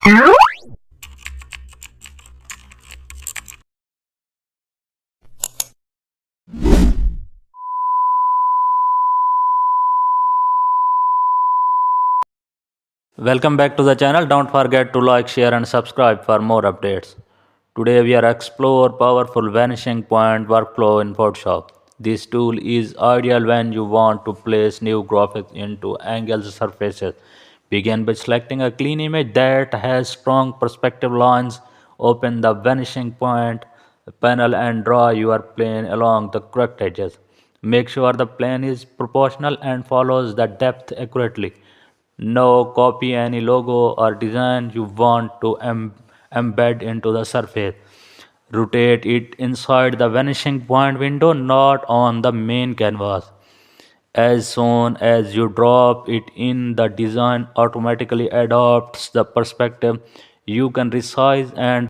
Welcome back to the channel. Don't forget to like, share and subscribe for more updates. Today we are explore powerful vanishing point workflow in Photoshop. This tool is ideal when you want to place new graphics into angled surfaces. Begin by selecting a clean image that has strong perspective lines. Open the vanishing point panel and draw your plane along the correct edges. Make sure the plane is proportional and follows the depth accurately. Now copy any logo or design you want to embed into the surface. Rotate it inside the vanishing point window, not on the main canvas. As soon as you drop it in, the design automatically adopts the perspective. You can resize and